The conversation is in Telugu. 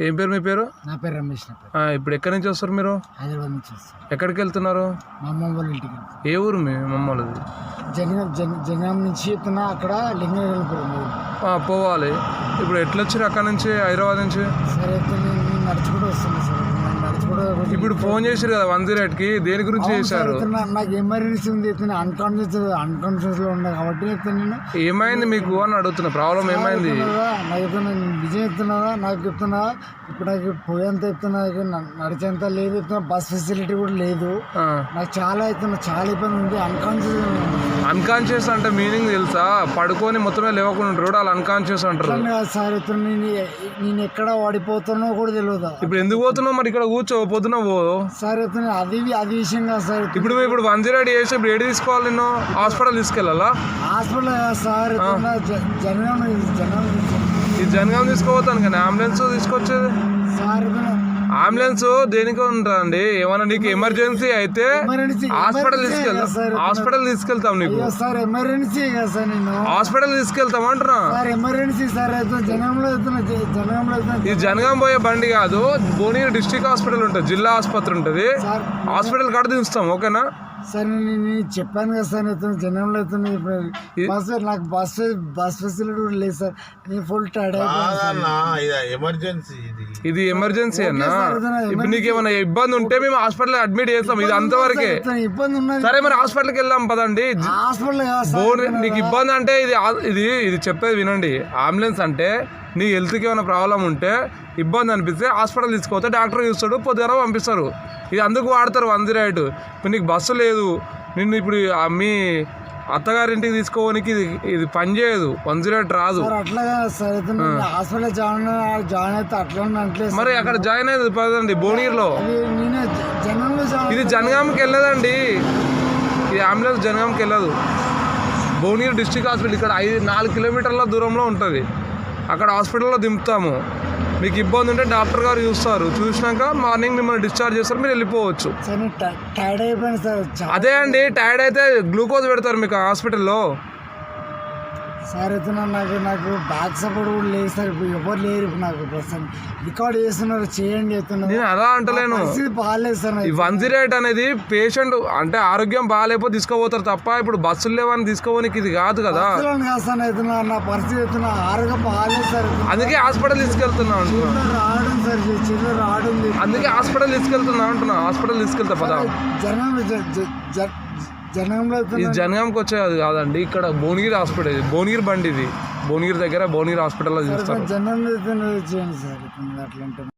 ఏం పేరు మీ పేరు? నా పేరు రమేష్. ఇప్పుడు ఎక్కడి నుంచి వస్తారు మీరు? హైదరాబాద్ నుంచి వస్తారు. ఎక్కడికి వెళ్తున్నారు? మా అమ్మ వాళ్ళ ఇంటికి. ఏ ఊరు మీ మమ్మల్ది? జనగాం నుంచి చెప్తున్నా, అక్కడ లింగపురం పోవాలి. ఇప్పుడు ఎట్లా వచ్చారు అక్కడ నుంచి, హైదరాబాద్ నుంచి? సరే నేను నడుచుకుంటూ వస్తాను సార్. ఇప్పుడు ఫోన్ చేశారు కదా 108కి, దేని గురించి చేశారు? నాకు ఎమర్జెన్సీ ఉంది, అన్కాన్షియస్ లో ఉన్నా కాబట్టి నేను ఏమైంది మీకు అని అడుగుతున్నా. ప్రాబ్లం ఏమైంది? నాకు నిజం చెప్తున్నావా? నాకు చెప్తున్నావా? ఇప్పుడు నాకు పోయేంత ఎత్తున్నా, నడిచేంత లేదు, బస్ ఫెసిలిటీ కూడా లేదు. నాకు చాలా ఇబ్బంది ఉంది. అన్కాన్షియస్ అంటే మీనింగ్ తెలుసా? పడుకొని మొత్తమే లేవకుండా ఉంటారు, వాళ్ళు అన్కాన్షియస్ అంటారు. సార్ నేను ఎక్కడ వాడిపోతానో కూడా తెలియదు. ఇప్పుడు ఎందుకు పోతున్నావు మరి? ఇక్కడ కూర్చో, పొద్దున పో సార్. అది విషయం కాదు సార్. ఇప్పుడు 108 చేసి ఇప్పుడు ఏడు తీసుకోవాలి? నేను హాస్పిటల్ తీసుకెళ్ళాలా? హాస్పిటల్ సార్, ఈ జనగాం తీసుకోపోతాను కానీ అంబులెన్స్ తీసుకొచ్చేది. సార్ అంబులెన్స్ దేనికి ఉంటుందండి? ఏమన్నా నీకు ఎమర్జెన్సీ అయితే హాస్పిటల్ తీసుకెళ్తాం. నీకు హాస్పిటల్ తీసుకెళ్తాం అంటున్నా. ఇది జనగాం పోయే బండి కాదు, భువనగిరి డిస్ట్రిక్ట్ హాస్పిటల్ ఉంటుంది, జిల్లా ఆసుపత్రి ఉంటుంది. హాస్పిటల్ కాడ దించుతాం, ఓకేనా? సార్ నేను చెప్పాను కదా సార్, జనంలో నాకు బస్ ఫెసిలిటీ కూడా లేదు సార్. నేను ఫుల్ టైర్డ్ ఇది ఎమర్జెన్సీ అన్నా. ఇప్పుడు నీకు ఏమైనా ఇబ్బంది ఉంటే మేము హాస్పిటల్ అడ్మిట్ చేస్తాం. ఇది అంతవరకే. ఇబ్బంది ఉన్నది. సరే మరి హాస్పిటల్కి వెళ్దాం పదండి. నీకు ఇబ్బంది అంటే ఇది చెప్పేది వినండి. అంబులెన్స్ అంటే నీ హెల్త్కి ఏమైనా ప్రాబ్లం ఉంటే, ఇబ్బంది అనిపిస్తే హాస్పిటల్ తీసుకుపోతే డాక్టర్ చూస్తాడు, పొద్దున పంపిస్తారు. ఇది అందుకు వాడతారు 108. ఇప్పుడు నీకు బస్సు లేదు, నిన్ను ఇప్పుడు మీ అత్తగారింటికి తీసుకోవడానికి ఇది పని చేయదు, 108 రాదు. మరి అక్కడ జాయిన్ అయ్యేది పదండి భువనగిరిలో. ఇది జనగాంకి వెళ్ళదండి, ఈ అంబులెన్స్ జనగాంకి వెళ్ళదు. భువనగిరి డిస్ట్రిక్ట్ హాస్పిటల్ ఇక్కడ 4 కిలోమీటర్ల దూరంలో ఉంటుంది. అక్కడ హాస్పిటల్లో దింపుతాము. మీకు ఇబ్బంది ఉంటే డాక్టర్ గారు చూస్తారు, చూసినాక మార్నింగ్ మిమ్మల్ని డిశ్చార్జ్ చేస్తారు, మీరు వెళ్ళిపోవచ్చు. అదే అండి, టైర్డ్ అయితే గ్లూకోజ్ పెడతారు మీకు హాస్పిటల్లో. సార్ అయితే నాకు బ్యాక్ సపోర్ట్ కూడా లేదు సార్. ఇప్పుడు ఎవరు లేరు. ఇప్పుడు నాకు రికార్డ్ చేస్తున్నారు, చేయండి చెప్తున్నారు. నేను అలా అంటలేను, బాగాలేదు సార్. ఈ 108 అనేది పేషెంట్ అంటే ఆరోగ్యం బాగాలేకపోతే తీసుకోపోతారు తప్ప, ఇప్పుడు బస్సులు లేవని తీసుకోవడానికి ఇది కాదు కదా. నా పరిస్థితి అవుతున్నా, ఆరోగ్యం బాగాలేదు సార్. అందుకే హాస్పిటల్ తీసుకెళ్తున్నాను. రావడం సార్, చిల్లర రావడం. అందుకే హాస్పిటల్ తీసుకెళ్తున్నా అంటున్నా. హాస్పిటల్ తీసుకెళ్తా పదా. ఇది జనగాంకి వచ్చేది కాదండి, ఇక్కడ భువనగిరి హాస్పిటల్. భువనగిరి బండి ఇది, భువనగిరి దగ్గర భువనగిరి హాస్పిటల్లో చూస్తారు. జనం చేయండి సార్ అట్లా.